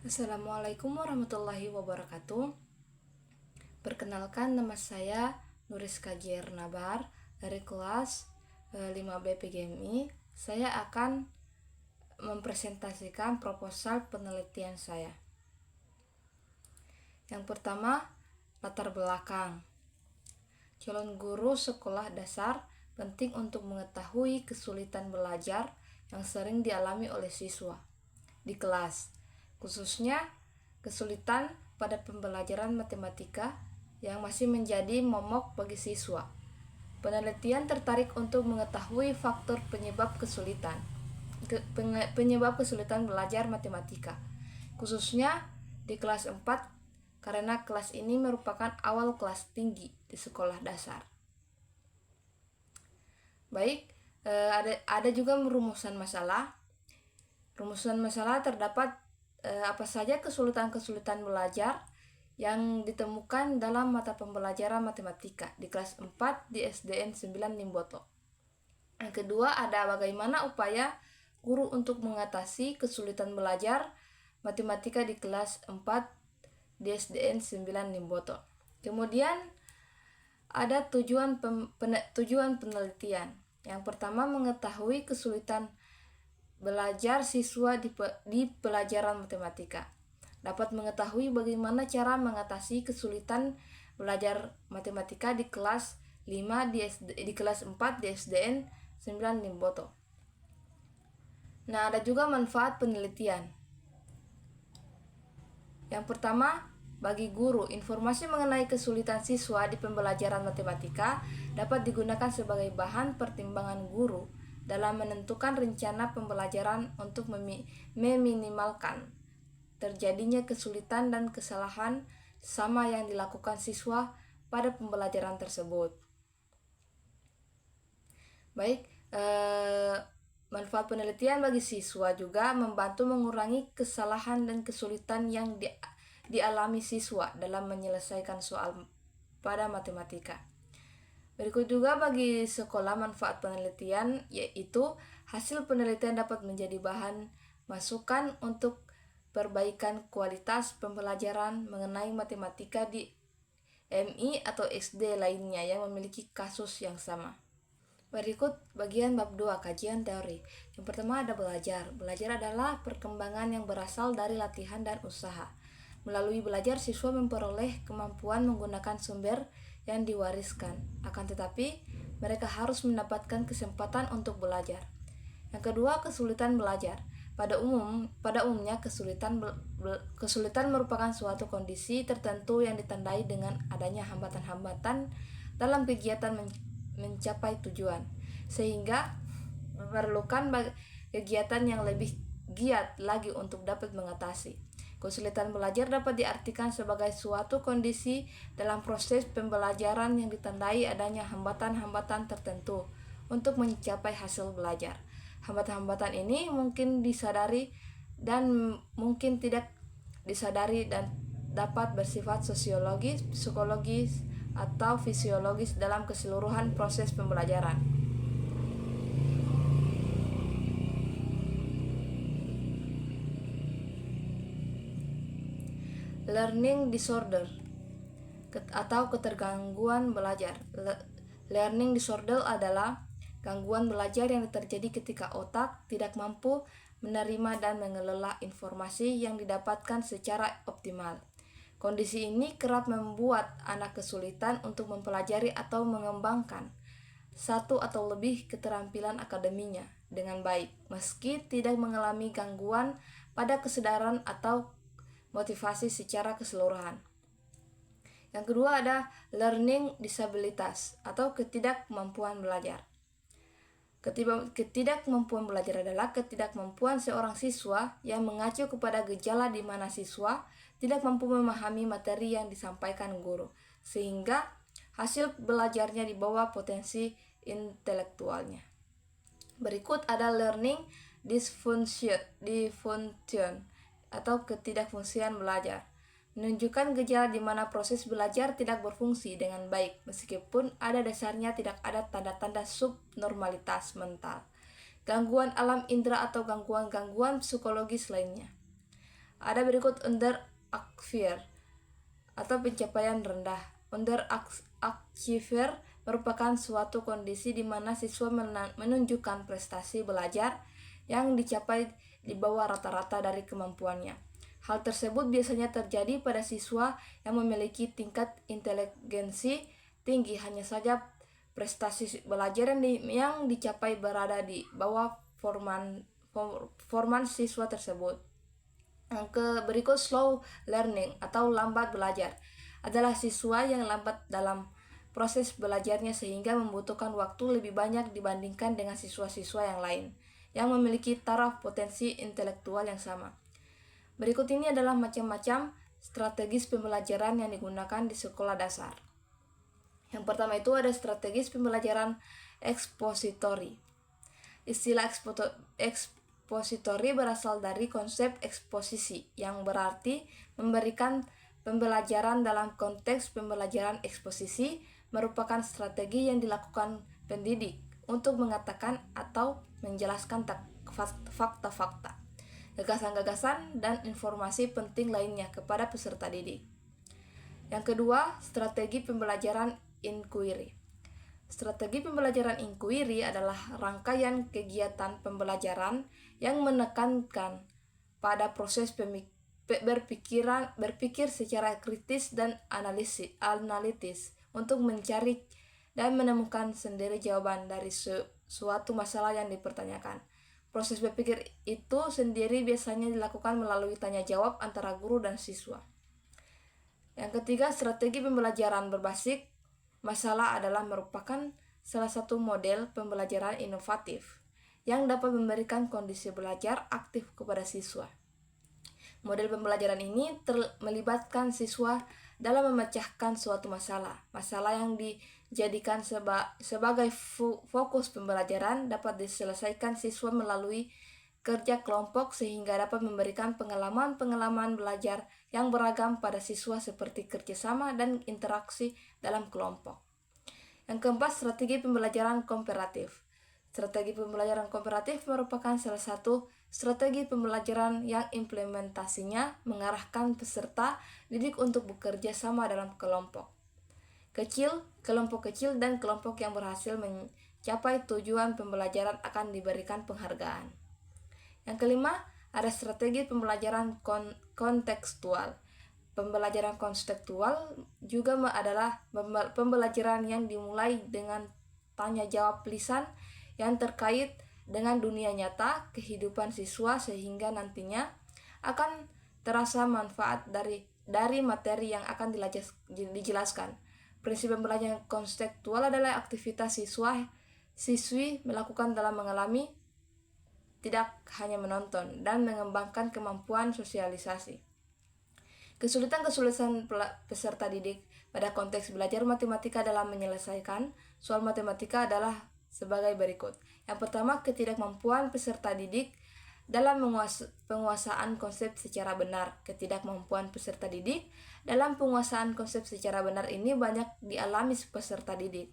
Assalamualaikum warahmatullahi wabarakatuh. Perkenalkan, nama saya Nuriska Nabar dari kelas 5B PGMI. Saya akan mempresentasikan proposal penelitian saya. Yang pertama, latar belakang. Calon guru sekolah dasar penting untuk mengetahui kesulitan belajar yang sering dialami oleh siswa di kelas, khususnya kesulitan pada pembelajaran matematika yang masih menjadi momok bagi siswa. Penelitian tertarik untuk mengetahui faktor penyebab kesulitan belajar matematika, khususnya di kelas 4, karena kelas ini merupakan awal kelas tinggi di sekolah dasar. Baik, ada juga rumusan masalah. Rumusan masalah terdapat apa saja kesulitan-kesulitan belajar yang ditemukan dalam mata pembelajaran matematika di kelas 4 di SDN 9 Limboto. Yang kedua, ada bagaimana upaya guru untuk mengatasi kesulitan belajar matematika di kelas 4 di SDN 9 Limboto. Kemudian ada tujuan penelitian. Yang pertama, mengetahui kesulitan belajar siswa di pelajaran matematika. Dapat mengetahui bagaimana cara mengatasi kesulitan belajar matematika di kelas 5 di kelas 4 di SDN 9 Limboto. Nah, ada juga manfaat penelitian. Yang pertama, bagi guru, informasi mengenai kesulitan siswa di pembelajaran matematika dapat digunakan sebagai bahan pertimbangan guru dalam menentukan rencana pembelajaran untuk meminimalkan terjadinya kesulitan dan kesalahan sama yang dilakukan siswa pada pembelajaran tersebut. Baik, manfaat penelitian bagi siswa juga membantu mengurangi kesalahan dan kesulitan yang dialami siswa dalam menyelesaikan soal pada matematika. Berikut juga bagi sekolah manfaat penelitian, yaitu hasil penelitian dapat menjadi bahan masukan untuk perbaikan kualitas pembelajaran mengenai matematika di MI atau SD lainnya yang memiliki kasus yang sama. Berikut bagian bab 2, kajian teori. Yang pertama ada belajar. Belajar adalah perkembangan yang berasal dari latihan dan usaha. Melalui belajar, siswa memperoleh kemampuan menggunakan sumber yang diwariskan. Akan tetapi, mereka harus mendapatkan kesempatan untuk belajar. Yang kedua, kesulitan belajar. Pada umumnya, kesulitan merupakan suatu kondisi tertentu yang ditandai dengan adanya hambatan-hambatan dalam kegiatan mencapai tujuan, sehingga memerlukan kegiatan yang lebih giat lagi untuk dapat mengatasi. Kesulitan belajar dapat diartikan sebagai suatu kondisi dalam proses pembelajaran yang ditandai adanya hambatan-hambatan tertentu untuk mencapai hasil belajar. Hambatan-hambatan ini mungkin disadari dan mungkin tidak disadari dan dapat bersifat sosiologis, psikologis, atau fisiologis dalam keseluruhan proses pembelajaran. Learning disorder atau ketergangguan belajar. Learning disorder adalah gangguan belajar yang terjadi ketika otak tidak mampu menerima dan mengelola informasi yang didapatkan secara optimal. Kondisi ini kerap membuat anak kesulitan untuk mempelajari atau mengembangkan satu atau lebih keterampilan akademinya dengan baik, meski tidak mengalami gangguan pada kesadaran atau motivasi secara keseluruhan. Yang kedua ada learning disabilitas atau ketidakmampuan belajar. Ketidakmampuan belajar adalah ketidakmampuan seorang siswa yang mengacu kepada gejala di mana siswa tidak mampu memahami materi yang disampaikan guru, sehingga hasil belajarnya di bawah potensi intelektualnya. Berikut ada learning dysfunction atau ketidakfungsian belajar. Menunjukkan gejala di mana proses belajar tidak berfungsi dengan baik, meskipun ada dasarnya tidak ada tanda-tanda subnormalitas mental, gangguan alam indera atau gangguan-gangguan psikologis lainnya. Ada berikut underachiever atau pencapaian rendah. Underachiever merupakan suatu kondisi di mana siswa menunjukkan prestasi belajar yang dicapai di bawah rata-rata dari kemampuannya. Hal tersebut biasanya terjadi pada siswa yang memiliki tingkat inteligensi tinggi, hanya saja prestasi belajar yang dicapai berada di bawah performa siswa tersebut. Yang berikut slow learning atau lambat belajar adalah siswa yang lambat dalam proses belajarnya sehingga membutuhkan waktu lebih banyak dibandingkan dengan siswa-siswa yang lain yang memiliki taraf potensi intelektual yang sama. Berikut ini adalah macam-macam strategis pembelajaran yang digunakan di sekolah dasar. Yang pertama itu ada strategis pembelajaran ekspositori. Istilah ekspositori berasal dari konsep eksposisi yang berarti memberikan pembelajaran dalam konteks pembelajaran. Eksposisi merupakan strategi yang dilakukan pendidik untuk mengatakan atau menjelaskan fakta-fakta, gagasan-gagasan, dan informasi penting lainnya kepada peserta didik. Yang kedua, strategi pembelajaran inquiry. Strategi pembelajaran inquiry adalah rangkaian kegiatan pembelajaran yang menekankan pada proses berpikir secara kritis dan analitis untuk mencari dan menemukan sendiri jawaban dari suatu masalah yang dipertanyakan. Proses berpikir itu sendiri biasanya dilakukan melalui tanya jawab antara guru dan siswa. Yang ketiga, strategi pembelajaran berbasis masalah adalah merupakan salah satu model pembelajaran inovatif yang dapat memberikan kondisi belajar aktif kepada siswa. Model pembelajaran ini melibatkan siswa dalam memecahkan suatu masalah yang dijadikan sebagai fokus pembelajaran dapat diselesaikan siswa melalui kerja kelompok sehingga dapat memberikan pengalaman belajar yang beragam pada siswa seperti kerjasama dan interaksi dalam kelompok. Yang keempat, strategi pembelajaran komparatif. Strategi pembelajaran komparatif merupakan salah satu strategi pembelajaran yang implementasinya mengarahkan peserta didik untuk bekerja sama dalam kelompok kecil, dan kelompok yang berhasil mencapai tujuan pembelajaran akan diberikan penghargaan. Yang kelima, ada strategi pembelajaran kontekstual. Pembelajaran kontekstual juga adalah pembelajaran yang dimulai dengan tanya jawab lisan yang terkait dengan dunia nyata kehidupan siswa sehingga nantinya akan terasa manfaat dari materi yang akan dijelaskan. Prinsip pembelajaran kontekstual adalah aktivitas siswi melakukan dalam mengalami, tidak hanya menonton, dan mengembangkan kemampuan sosialisasi. Kesulitan peserta didik pada konteks belajar matematika dalam menyelesaikan soal matematika adalah sebagai berikut. Yang pertama, ketidakmampuan peserta didik dalam penguasaan konsep secara benar. Ketidakmampuan peserta didik dalam penguasaan konsep secara benar ini banyak dialami peserta didik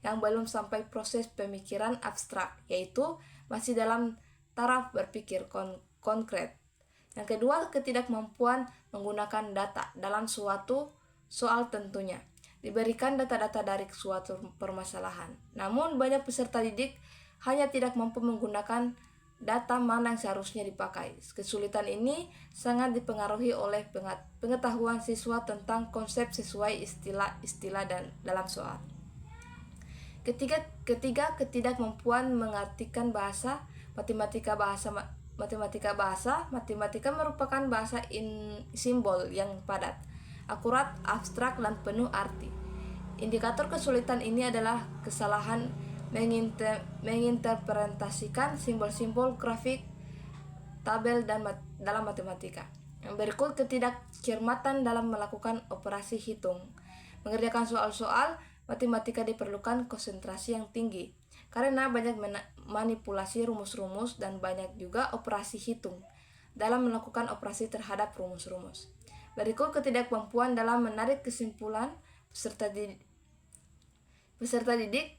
yang belum sampai proses pemikiran abstrak, yaitu masih dalam taraf berpikir konkret. Yang kedua, ketidakmampuan menggunakan data dalam suatu soal tentunya. Diberikan data-data dari suatu permasalahan. Namun banyak peserta didik hanya tidak mampu menggunakan data mana yang seharusnya dipakai. Kesulitan ini sangat dipengaruhi oleh pengetahuan siswa tentang konsep sesuai istilah-istilah dan dalam soal. Ketiga, ketidakmampuan mengartikan bahasa. Matematika merupakan bahasa simbol yang padat, akurat, abstrak, dan penuh arti. Indikator kesulitan ini adalah kesalahan menginterpretasikan simbol-simbol grafik, tabel, dalam matematika. Yang berikut, ketidakcermatan dalam melakukan operasi hitung. Mengerjakan soal-soal matematika diperlukan konsentrasi yang tinggi, karena banyak manipulasi rumus-rumus dan banyak juga operasi hitung dalam melakukan operasi terhadap rumus-rumus. Berikut ketidakmampuan dalam menarik kesimpulan peserta didik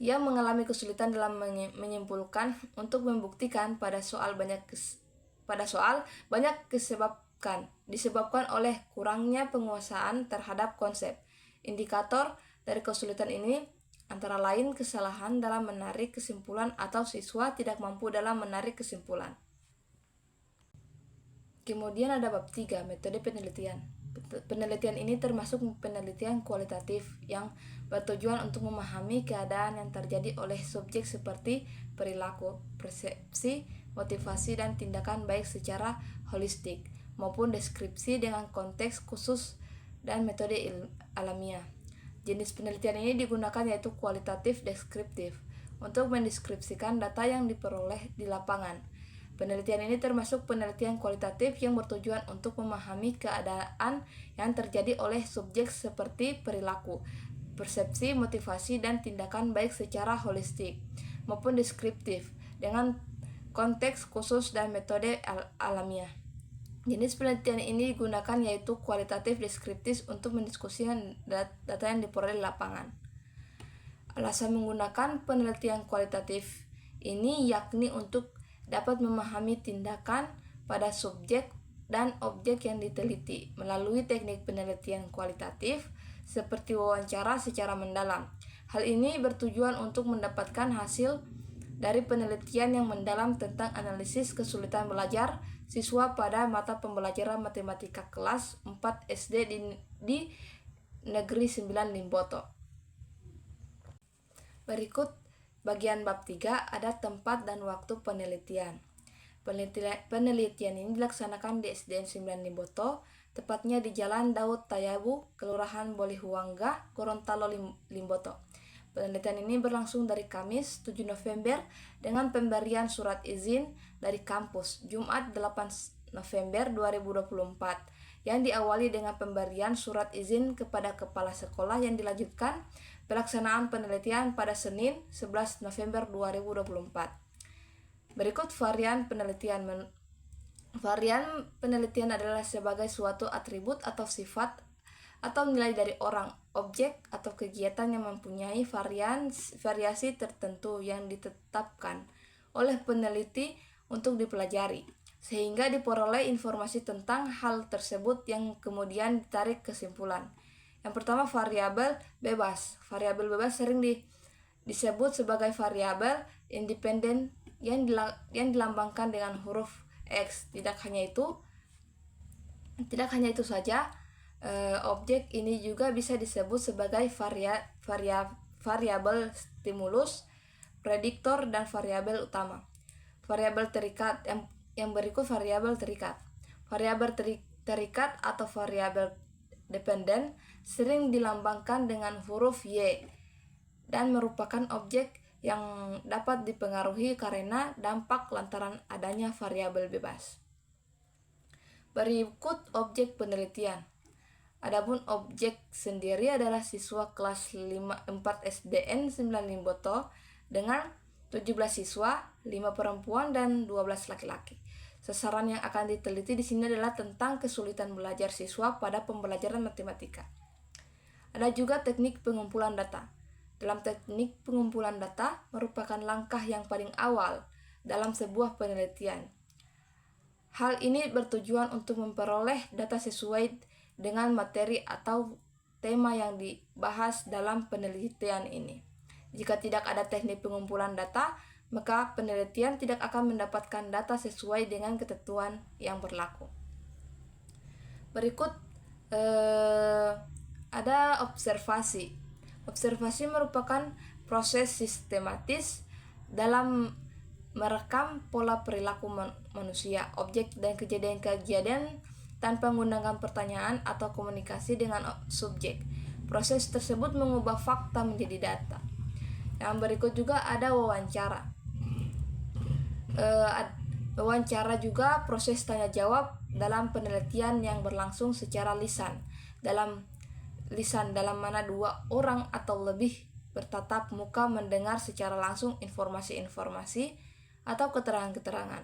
yang mengalami kesulitan dalam menyimpulkan untuk membuktikan pada soal banyak disebabkan oleh kurangnya penguasaan terhadap konsep. Indikator dari kesulitan ini antara lain kesalahan dalam menarik kesimpulan atau siswa tidak mampu dalam menarik kesimpulan. Kemudian ada bab 3, metode penelitian. Penelitian ini termasuk penelitian kualitatif yang bertujuan untuk memahami keadaan yang terjadi oleh subjek seperti perilaku, persepsi, motivasi, dan tindakan baik secara holistik maupun deskripsi dengan konteks khusus dan metode alamiah. Jenis penelitian ini digunakan yaitu kualitatif deskriptif untuk mendeskripsikan data yang diperoleh di lapangan. Penelitian ini termasuk penelitian kualitatif yang bertujuan untuk memahami keadaan yang terjadi oleh subjek seperti perilaku, persepsi, motivasi, dan tindakan baik secara holistik maupun deskriptif dengan konteks khusus dan metode alamiah. Jenis penelitian ini digunakan yaitu kualitatif deskriptif untuk mendiskusikan data yang diperoleh di lapangan. Alasan menggunakan penelitian kualitatif ini yakni untuk dapat memahami tindakan pada subjek dan objek yang diteliti melalui teknik penelitian kualitatif seperti wawancara secara mendalam. Hal ini bertujuan untuk mendapatkan hasil dari penelitian yang mendalam tentang analisis kesulitan belajar siswa pada mata pembelajaran matematika kelas 4 SD di Negeri 9 Limboto. Berikut bagian bab 3 ada tempat dan waktu penelitian. Penelitian ini dilaksanakan di SDN 9 Limboto, tepatnya di Jalan Daud Tayabu, Kelurahan Bolihuangga, Gorontalo, Limboto. Penelitian ini berlangsung dari Kamis 7 November dengan pemberian surat izin dari kampus Jumat 8 November 2024 yang diawali dengan pemberian surat izin kepada kepala sekolah yang dilanjutkan pelaksanaan penelitian pada Senin 11 November 2024. Berikut varian penelitian. Varian penelitian adalah sebagai suatu atribut atau sifat atau nilai dari orang, objek, atau kegiatan yang mempunyai variasi tertentu yang ditetapkan oleh peneliti untuk dipelajari, sehingga diperoleh informasi tentang hal tersebut yang kemudian ditarik kesimpulan. Yang pertama, variabel bebas. Variabel bebas sering disebut sebagai variabel independen yang dilambangkan dengan huruf X. Tidak hanya itu saja, objek ini juga bisa disebut sebagai variabel stimulus, prediktor, dan variabel utama. Variabel terikat yang berikut variabel terikat. Variabel terikat atau variabel dependen sering dilambangkan dengan huruf Y dan merupakan objek yang dapat dipengaruhi karena dampak lantaran adanya variabel bebas. Berikut objek penelitian. Adapun objek sendiri adalah siswa kelas 4 SDN 9 Limboto dengan 17 siswa, 5 perempuan dan 12 laki-laki. Sasaran yang akan diteliti di sini adalah tentang kesulitan belajar siswa pada pembelajaran matematika. Ada juga teknik pengumpulan data. Dalam teknik pengumpulan data merupakan langkah yang paling awal dalam sebuah penelitian. Hal ini bertujuan untuk memperoleh data sesuai dengan materi atau tema yang dibahas dalam penelitian ini. Jika tidak ada teknik pengumpulan data, maka penelitian tidak akan mendapatkan data sesuai dengan ketentuan yang berlaku. Berikut ada observasi. Observasi merupakan proses sistematis dalam merekam pola perilaku manusia, objek, dan kejadian-kejadian tanpa menggunakan pertanyaan atau komunikasi dengan subjek. Proses tersebut mengubah fakta menjadi data. Yang berikut juga ada wawancara. Wawancara juga proses tanya jawab dalam penelitian yang berlangsung secara lisan. Dalam mana dua orang atau lebih bertatap muka mendengar secara langsung informasi-informasi atau keterangan-keterangan.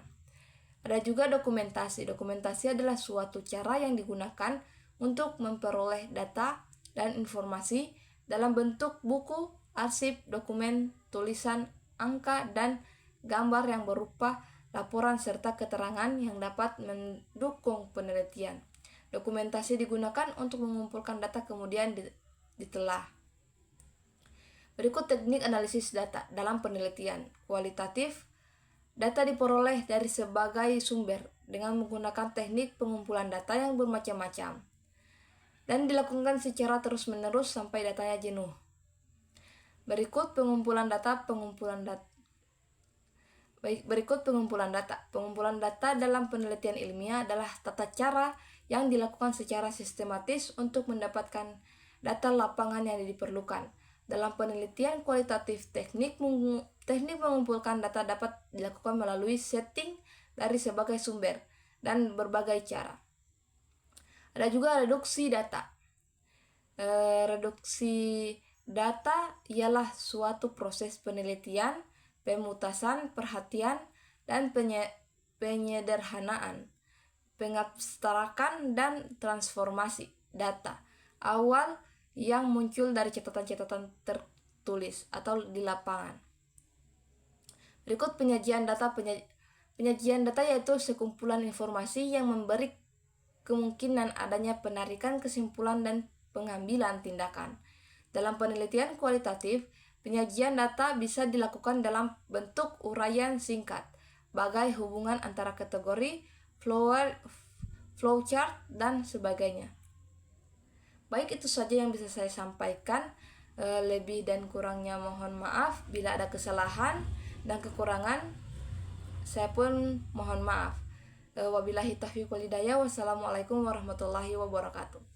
Ada juga dokumentasi. Dokumentasi adalah suatu cara yang digunakan untuk memperoleh data dan informasi dalam bentuk buku, arsip, dokumen, tulisan, angka, dan gambar yang berupa laporan, serta keterangan yang dapat mendukung penelitian. Dokumentasi digunakan untuk mengumpulkan data kemudian ditelah. Berikut teknik analisis data dalam penelitian kualitatif. Data diperoleh dari sebagai sumber dengan menggunakan teknik pengumpulan data yang bermacam-macam dan dilakukan secara terus-menerus sampai datanya jenuh. Berikut pengumpulan data. Pengumpulan data dalam penelitian ilmiah adalah tata cara yang dilakukan secara sistematis untuk mendapatkan data lapangan yang diperlukan. Dalam penelitian kualitatif, teknik mengumpulkan data dapat dilakukan melalui setting dari sebagai sumber dan berbagai cara. Ada juga reduksi data. Reduksi data ialah suatu proses penelitian, pemutasan perhatian, dan penyederhanaan, pengabstrakan, dan transformasi data awal yang muncul dari catatan-catatan tertulis atau di lapangan. Berikut penyajian data. Penyajian data yaitu sekumpulan informasi yang memberi kemungkinan adanya penarikan kesimpulan dan pengambilan tindakan. Dalam penelitian kualitatif, penyajian data bisa dilakukan dalam bentuk uraian singkat, bagai hubungan antara kategori, flowchart, dan sebagainya. Baik, itu saja yang bisa saya sampaikan. Lebih dan kurangnya mohon maaf. Bila ada kesalahan dan kekurangan, saya pun mohon maaf. Wabillahi taufiq wal hidayah. Wassalamualaikum warahmatullahi wabarakatuh.